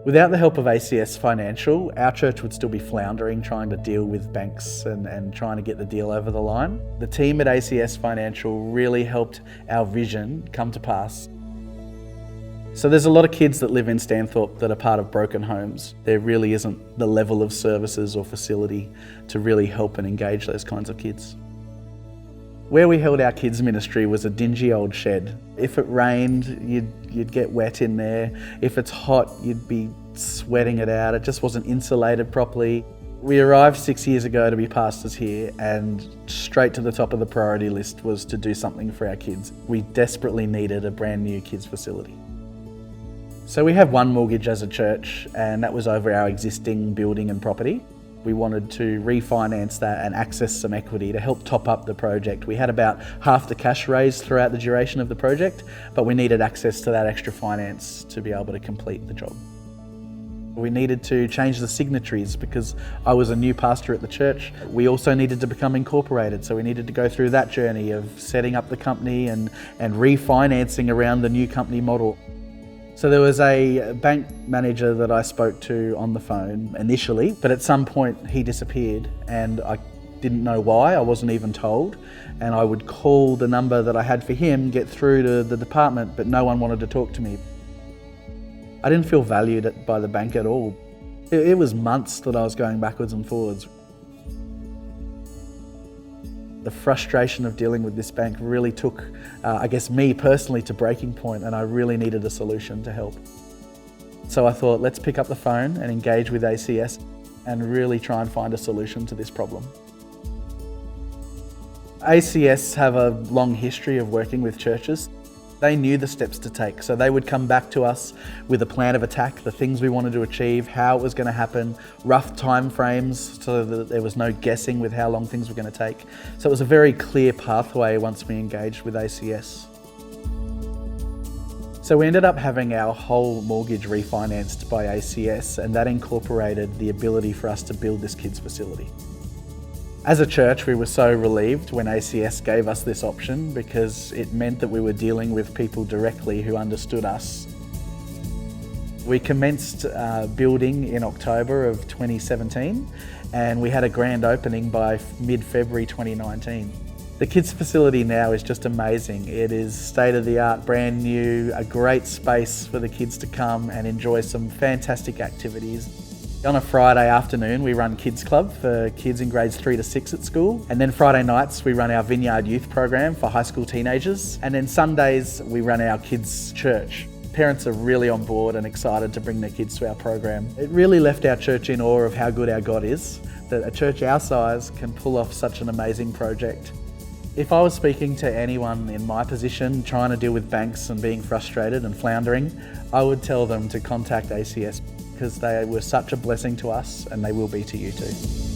Without the help of ACS Financial, our church would still be floundering, trying to deal with banks and trying to get the deal over the line. The team at ACS Financial really helped our vision come to pass. So there's a lot of kids that live in Stanthorpe that are part of broken homes. There really isn't the level of services or facility to really help and engage those kinds of kids. Where we held our kids ministry was a dingy old shed. If it rained, you'd get wet in there. If it's hot, you'd be sweating it out. It just wasn't insulated properly. We arrived 6 years ago to be pastors here, and straight to the top of the priority list was to do something for our kids. We desperately needed a brand new kids facility. So we have one mortgage as a church, and that was over our existing building and property. We wanted to refinance that and access some equity to help top up the project. We had about half the cash raised throughout the duration of the project, but we needed access to that extra finance to be able to complete the job. We needed to change the signatories because I was a new pastor at the church. We also needed to become incorporated, so we needed to go through that journey of setting up the company and refinancing around the new company model. So there was a bank manager that I spoke to on the phone initially, but at some point he disappeared and I didn't know why, I wasn't even told. And I would call the number that I had for him, get through to the department, but no one wanted to talk to me. I didn't feel valued by the bank at all. It was months that I was going backwards and forwards. The frustration of dealing with this bank really took, me personally, to breaking point, and I really needed a solution to help. So I thought, let's pick up the phone and engage with ACS and really try and find a solution to this problem. ACS have a long history of working with churches. They knew the steps to take, so they would come back to us with a plan of attack, the things we wanted to achieve, how it was going to happen, rough time frames so that there was no guessing with how long things were going to take. So it was a very clear pathway once we engaged with ACS. So we ended up having our whole mortgage refinanced by ACS, and that incorporated the ability for us to build this kids facility. As a church, we were so relieved when ACS gave us this option because it meant that we were dealing with people directly who understood us. We commenced building in October of 2017 and we had a grand opening by mid-February 2019. The kids facility now is just amazing. It is state-of-the-art, brand new, a great space for the kids to come and enjoy some fantastic activities. On a Friday afternoon, we run Kids Club for kids in grades 3 to 6 at school. And then Friday nights, we run our Vineyard Youth program for high school teenagers. And then Sundays, we run our kids' church. Parents are really on board and excited to bring their kids to our program. It really left our church in awe of how good our God is, that a church our size can pull off such an amazing project. If I was speaking to anyone in my position trying to deal with banks and being frustrated and floundering, I would tell them to contact ACS because they were such a blessing to us and they will be to you too.